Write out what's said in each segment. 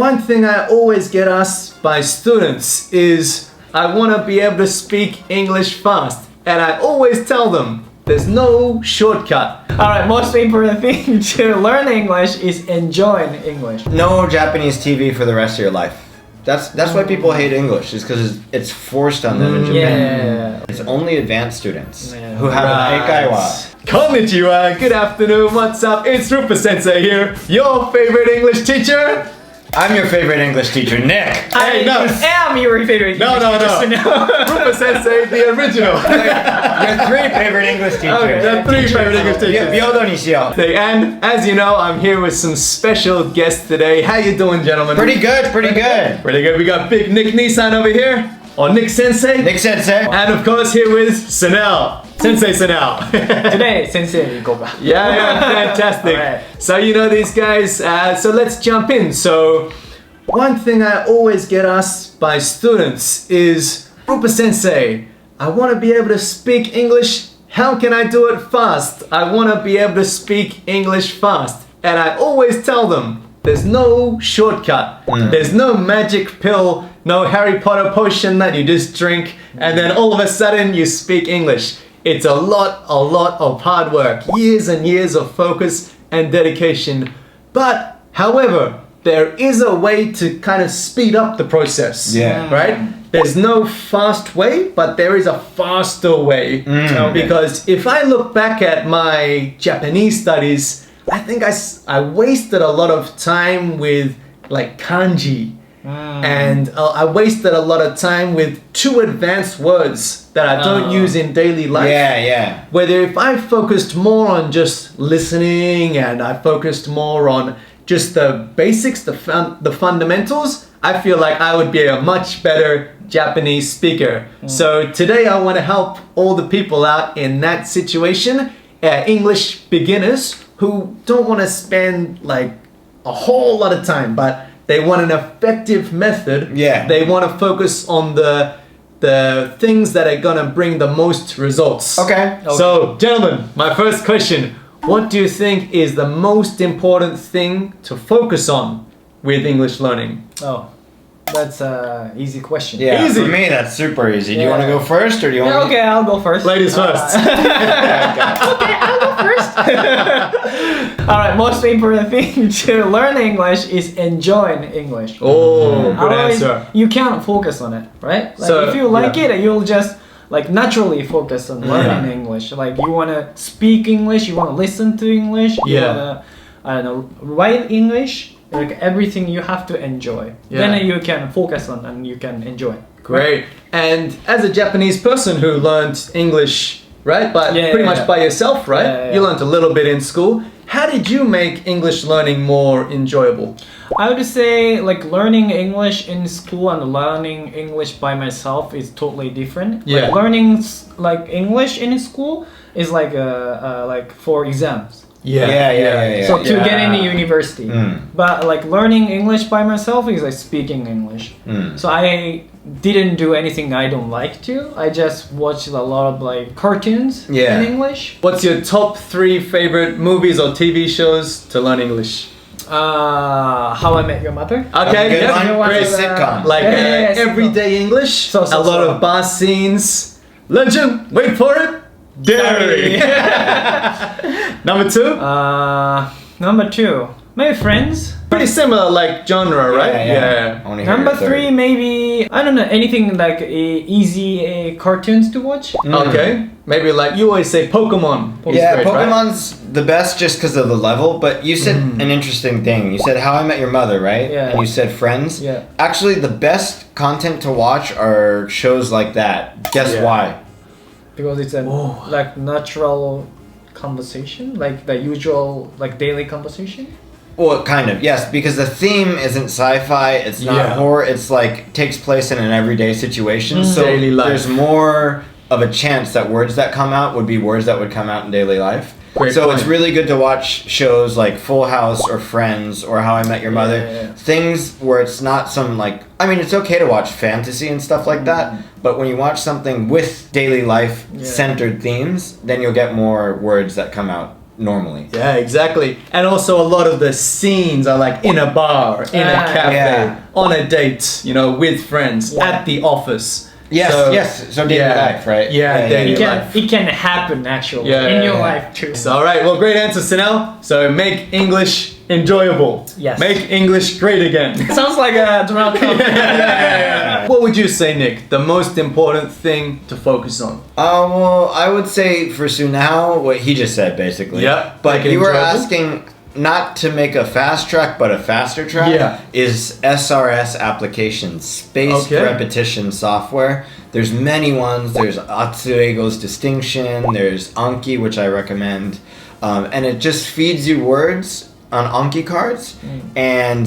One thing I always get asked by students is I want to be able to speak English fast, and I always tell them there's no shortcut. Alright, most important thing to learn English is enjoying English. No Japanese TV for the rest of your life. That's why people hate English, is because it's forced on them in Japan. Yeah. It's only advanced students Yeah. who have an eikaiwa. Konnichiwa, good afternoon, what's up? It's RUPA sensei here, your favorite English teacher. I'm your favorite English teacher, Nick. Hey, no. I am your favorite No. RUPA sensei, the original. Your three favorite English teachers. Okay, the three favorite English teachers. Byodo ni shiyou. And as you know, I'm here with some special guests today. How you doing, gentlemen? Pretty good. Pretty good. We got big Nick Nissan over here, or Nick Sensei. Nick Sensei. And of course here with Sanel. Sensei Sanel. Today, 先生に行こうか。 Yeah, fantastic. Alright. So you know these guys, so let's jump in. So one thing I always get asked by students is, RUPA Sensei, I want to be able to speak English. How can I do it fast? I want to be able to speak English fast. And I always tell them, there's no shortcut. There's no magic pill, no Harry Potter potion that you just drink and then all of a sudden you speak English. It's a lot of hard work, years and years of focus and dedication. But, however, there is a way to kind of speed up the process. Yeah. Right? There's no fast way, but there is a faster way. Because if I look back at my Japanese studies, I think I wasted a lot of time with like kanji. And I wasted a lot of time with too advanced words that I don't use in daily life. Yeah. Whether if I focused more on just listening and I focused more on just the basics, the fundamentals, I feel like I would be a much better Japanese speaker. So today I want to help all the people out in that situation, English beginners who don't want to spend like a whole lot of time, but they want an effective method. Yeah. They want to focus on the things that are gonna bring the most results. Okay. So, gentlemen, my first question: what do you think is the most important thing to focus on with English learning? Oh, that's an easy question. Yeah, Easy. for me that's super easy. Do you Yeah. want to go first or do you want Yeah, okay, I'll go first. Ladies first. Okay, I'll go first. Alright, most important thing to learn English is enjoying English. Oh, good Otherwise, answer. you can't focus on it, right? Like So, if you like yeah. it, you'll just like naturally focus on learning English. Like you wanna speak English, you wanna listen to English, you Yeah. wanna, I don't know, write English. Like everything you have to enjoy. Yeah. Then you can focus on and you can enjoy. Great. And as a Japanese person who learned English, right, but Yeah, pretty yeah, much yeah. by yourself, right? Yeah. You learned a little bit in school. How did you make English learning more enjoyable? I would say like learning English in school and learning English by myself is totally different. Yeah. Like learning like English in school is like for exams. Yeah. So to Yeah. get into university. But like learning English by myself is like speaking English. So I didn't do anything I don't like to. I just watched a lot of like cartoons Yeah. in English. What's your top 3 favorite movies or TV shows to learn English? How I Met Your Mother. Okay, Good yeah, one. great. Sitcom. Like Yeah, sitcom. everyday English, So, a lot of bar scenes. Legend, wait for it, Dairy. Number 2? Number 2, maybe Friends. Pretty similar like genre, right? I wanna hear Number your third. 3, maybe I don't know, anything like easy cartoons to watch. Okay, maybe like you always say Pokemon. is Yeah, great, right? Pokemon's the best just because of the level, but you said an interesting thing. You said How I Met Your Mother, right? Yeah. And you said Friends. Yeah. Actually, the best content to watch are shows like that. Guess Yeah. why? Because it's a like natural conversation, like the usual like daily conversation. Well, kind of, yes, because the theme isn't sci-fi, it's not Yeah. horror, it's like takes place in an everyday situation. So Daily life. there's more of a chance that words that come out would be words that would come out in daily life. Great So point. it's really good to watch shows like Full House or Friends or How I Met Your Mother. Yeah. Things where it's not some like, I mean, it's okay to watch fantasy and stuff like that, but when you watch something with daily life centered themes, then you'll get more words that come out normally. Yeah, exactly. And also a lot of the scenes are like in a bar, in a cafe, on a date, you know, with friends, at the office. Yes. So daily life, right? Yeah, daily life. It can happen actually in your life too. So, all right, well, great answer, Sinel. So make English enjoyable. Yes. Make English great again. Sounds like a Donald Trump. What would you say, Nick? The most important thing to focus on? Well, I would say for Sunao, what he just said, basically. Yeah. But you were asking not to make a fast track, but a faster track, is SRS applications, spaced repetition software. There's many ones. There's Atsuego's Distinction. There's Anki, which I recommend. And it just feeds you words on Anki cards, and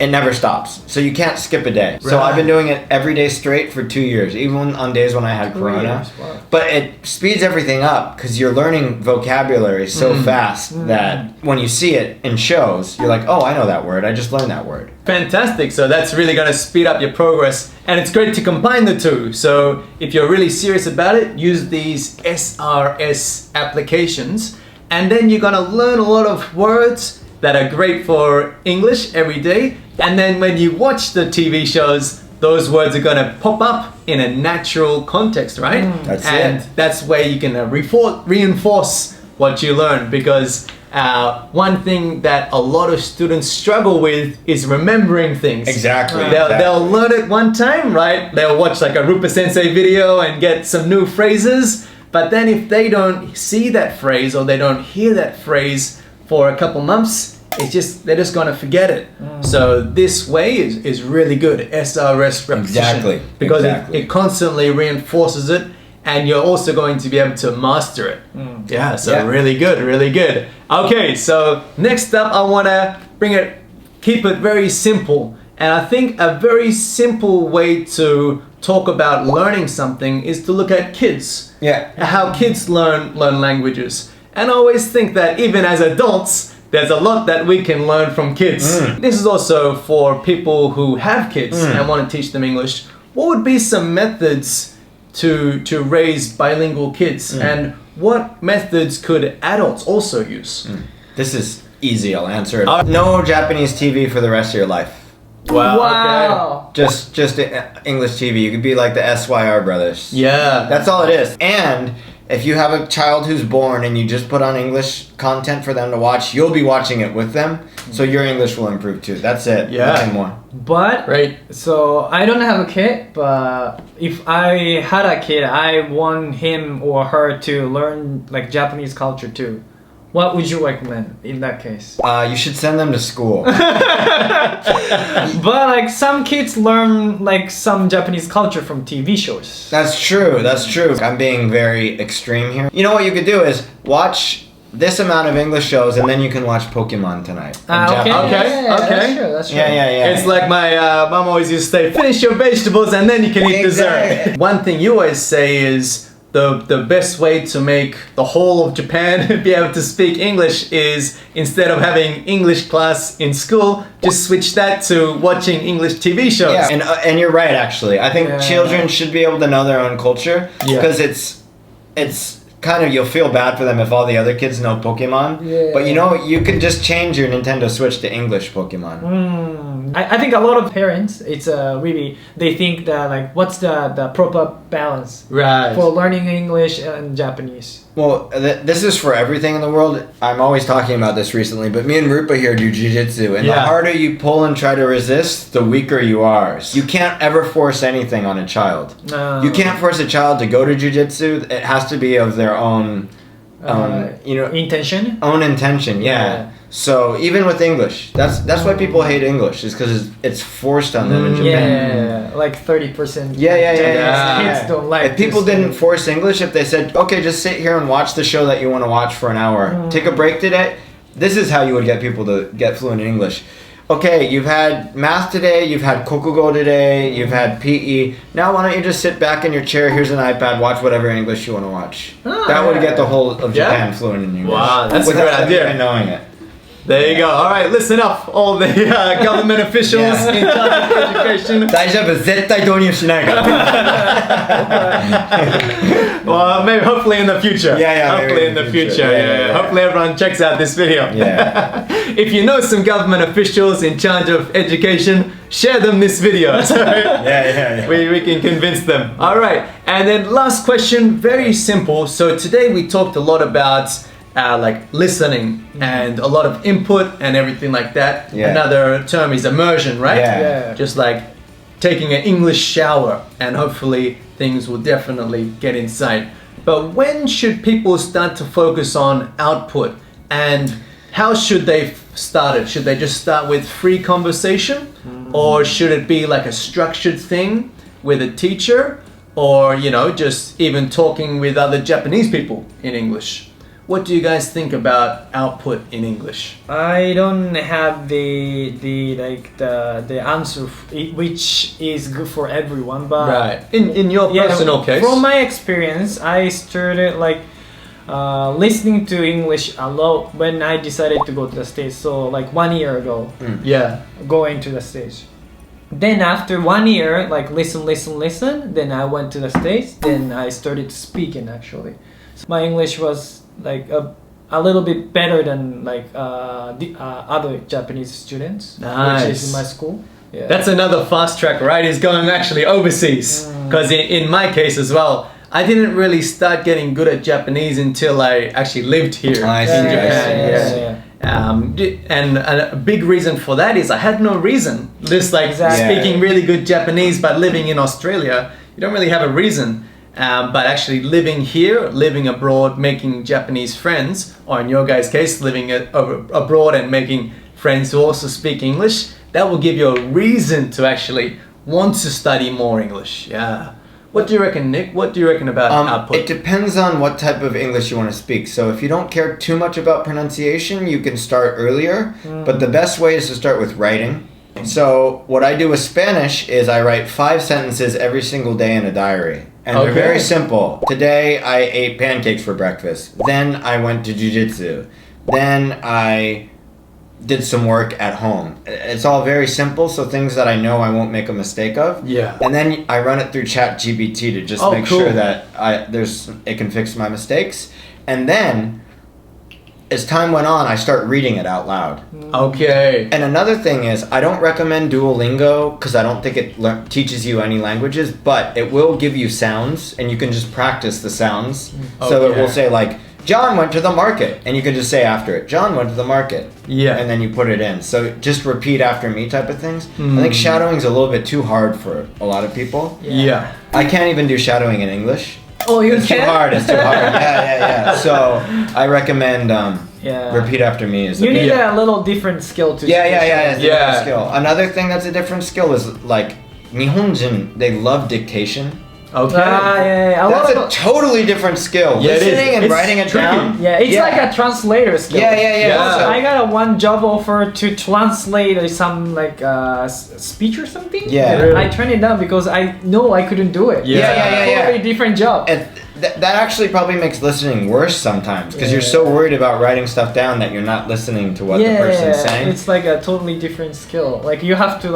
it never stops. So you can't skip a day. Right. So I've been doing it every day straight for 2 years, even on days when I had Corona. Wow. But it speeds everything up because you're learning vocabulary so fast that when you see it in shows, you're like, oh, I know that word. I just learned that word. Fantastic. So that's really going to speed up your progress. And it's great to combine the two. So if you're really serious about it, use these SRS applications. And then you're going to learn a lot of words that are great for English every day. And then when you watch the TV shows, those words are going to pop up in a natural context, right? That's where you can reinforce what you learn, because one thing that a lot of students struggle with is remembering things. Exactly. They'll learn it one time, right? They'll watch like a RUPA Sensei video and get some new phrases. But then if they don't see that phrase or they don't hear that phrase for a couple months, they're just gonna forget it. So this way is really good. SRS repetition. Because it constantly reinforces it, and you're also going to be able to master it. Really good, really good. Okay, so next up I wanna keep it very simple. And I think a very simple way to talk about learning something is to look at kids. How kids learn languages. And I always think that even as adults, there's a lot that we can learn from kids. This is also for people who have kids and want to teach them English. What would be some methods to raise bilingual kids? And what methods could adults also use? This is easy, I'll answer it. No Japanese TV for the rest of your life. Wow. Okay. Just English TV. You could be like the SYR brothers. Yeah. That's all it is. And if you have a child who's born and you just put on English content for them to watch, you'll be watching it with them, so your English will improve too. That's it. Nothing more. But so I don't have a kid, but if I had a kid, I want him or her to learn like Japanese culture too. What would you recommend in that case? You should send them to school. But like some kids learn like some Japanese culture from TV shows. That's true. I'm being very extreme here. You know what you could do is watch this amount of English shows, and then you can watch Pokemon tonight. Okay. That's true. Yeah. It's like my mom always used to say, finish your vegetables and then you can eat dessert. One thing you always say is, the best way to make the whole of Japan be able to speak English is, instead of having English class in school, just switch that to watching English TV shows. Yeah, and you're right, actually. I think children should be able to know their own culture, because it's kind of, you'll feel bad for them if all the other kids know Pokemon. But you know, you could just change your Nintendo Switch to English Pokemon. I think a lot of parents, it's really, they think that like, what's the proper balance for learning English and Japanese? Well, this is for everything in the world. I'm always talking about this recently, but me and Rupa here do jiu-jitsu, and the harder you pull and try to resist, the weaker you are. So you can't ever force anything on a child. You can't force a child to go to jiu-jitsu. It has to be of their own intention. Own intention, So even with English, that's why people hate English, is because it's forced on them in Japan. Like 30%. Kids don't like. If people didn't force English, if they said, okay, just sit here and watch the show that you want to watch for an hour, take a break today, this is how you would get people to get fluent in English. Okay, you've had math today, you've had Kokugo today, you've had PE. Now why don't you just sit back in your chair, here's an iPad, watch whatever English you want to watch. That would get the whole of Japan fluent in English. Wow, that's a great idea. Knowing it. There you go. All right, listen up, all the government officials in charge of education. 大丈夫、絶対導入しないから。Well, maybe hopefully in the future. Yeah, hopefully in the future. Yeah. Hopefully everyone checks out this video. Yeah. If you know some government officials in charge of education, share them this video. So Yeah. we can convince them. All right. And then last question, very simple. So today we talked a lot about like listening and a lot of input and everything like that. Yeah. Another term is immersion, right? Yeah. Just like taking an English shower, and hopefully things will definitely get inside. But when should people start to focus on output, and how should they start it? Should they just start with free conversation, or should it be like a structured thing with a teacher, or just even talking with other Japanese people in English? What do you guys think about output in English? I don't have the answer which is good for everyone, but Right. In your personal case. From my experience, I started listening to English a lot when I decided to go to the States. So 1 year ago, going to the States. Then after 1 year, listen. Then I went to the States. Then I started speaking actually. So my English was a little bit better than the other Japanese students, which is in my school. Yeah. That's another fast track, right? Is going actually overseas. Because in my case as well, I didn't really start getting good at Japanese until I actually lived here in Japan. And a big reason for that is I had no reason. Just speaking really good Japanese, but living in Australia, you don't really have a reason. But actually living here, living abroad, making Japanese friends, or in your guys' case, living abroad and making friends who also speak English, that will give you a reason to actually want to study more English. Yeah. What do you reckon, Nick? What do you reckon about output? It depends on what type of English you want to speak. So if you don't care too much about pronunciation, you can start earlier. But the best way is to start with writing. So what I do with Spanish is I write 5 sentences every single day in a diary. And they're very simple. Today I ate pancakes for breakfast. Then I went to jiu-jitsu. Then I did some work at home. It's all very simple, so things that I know I won't make a mistake of. Yeah. And then I run it through ChatGPT to just make sure that it can fix my mistakes. And then as time went on, I start reading it out loud. Okay. And another thing is, I don't recommend Duolingo because I don't think it teaches you any languages, but it will give you sounds, and you can just practice the sounds. So it will say John went to the market, and you can just say after it, John went to the market. Yeah. And then you put it in. So just repeat after me type of things. I think shadowing is a little bit too hard for a lot of people. Yeah. I can't even do shadowing in English. Oh, you It's can? too hard. It's too hard. Yeah. So I recommend repeat after me. You need a little different skill to. It's a different skill. Another thing that's a different skill is Nihonjin. They love dictation. Okay. That's a totally different skill. Yeah, Listening and it's writing it tricky. down. Yeah, it's like a translator skill. Yeah. So I got one job offer to translate some speech or something. Yeah. And I turned it down because I know I couldn't do it. Yeah. Totally different job. And that actually probably makes listening worse sometimes because you're so worried about writing stuff down that you're not listening to what the person's saying. It's like a totally different skill. You have to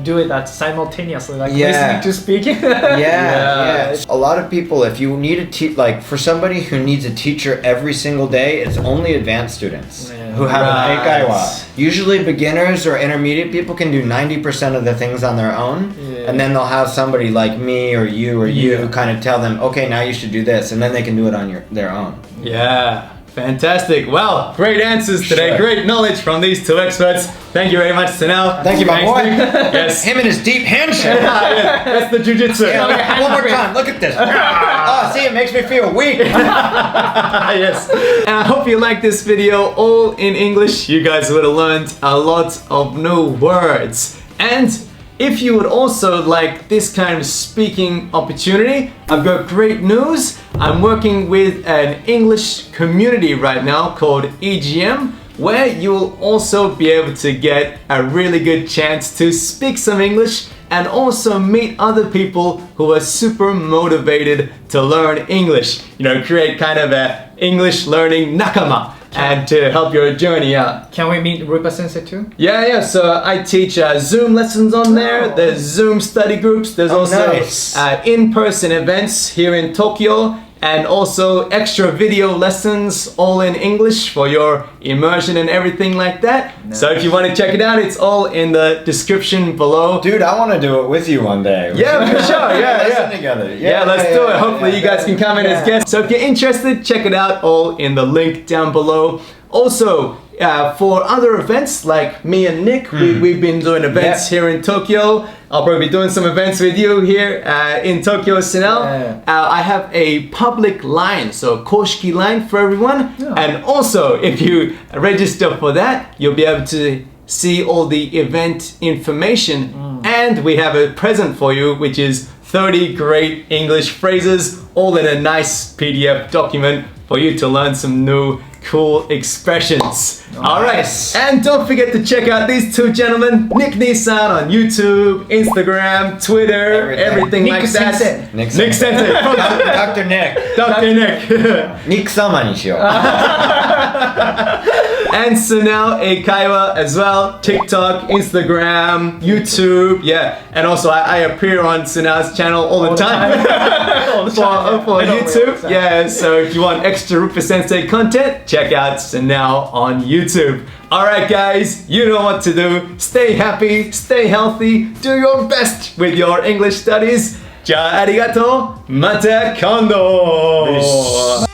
do it simultaneously, listening to speaking. Yeah. A lot of people, if you need for somebody who needs a teacher every single day, it's only advanced students who have an eikaiwa. Usually beginners or intermediate people can do 90% of the things on their own, and then they'll have somebody like me or you kind of tell them, okay, now you should do this, and then they can do it on their own. Yeah. Fantastic. Well, great answers today. Great knowledge from these two experts. Thank you very much, Sanal. Thank you, my boy. Yes. Him and his deep handshake. That's the jiu-jitsu. One more time. Look at this. Oh, see, it makes me feel weak. Yes. And I hope you liked this video all in English. You guys would have learned a lot of new words. And if you would also like this kind of speaking opportunity, I've got great news. I'm working with an English community right now called EGM, where you'll also be able to get a really good chance to speak some English and also meet other people who are super motivated to learn English. Create kind of a English learning nakama. and to help your journey out. Can we meet RUPA Sensei too? Yeah. So I teach Zoom lessons on there. There's Zoom study groups. There's also in-person events here in Tokyo. And also extra video lessons all in English for your immersion and everything like that. Nice. So if you want to check it out, it's all in the description below. Dude, I want to do it with you one day. Yeah, for sure. Yeah. Listen together. Yeah, let's do it. Hopefully you guys can come in as guests. So if you're interested, check it out all in the link down below. Also, for other events like me and Nick, we've been doing events here in Tokyo. I'll probably be doing some events with you here in Tokyo, Sunel. I have a public line, so公式 line for everyone. And also, if you register for that, you'll be able to see all the event information. And we have a present for you, which is 30 great English phrases, all in a nice PDF document for you to learn some new cool expressions. Nice. Alright, and don't forget to check out these two gentlemen, Nick Nissan on YouTube, Instagram, Twitter, everything Nick like that. Sensei. Nick Sensei. Dr. Nick. Dr. Nick. Nick samaにしよう。And Sunel Eikaiwa as well. TikTok, Instagram, YouTube, And also I appear on Sunel's channel all the time. For YouTube. Yeah, so if you want extra RUPA Sensei content, check out Sunel on YouTube. Alright guys, you know what to do. Stay happy, stay healthy, do your best with your English studies. じゃあありがとう。また今度。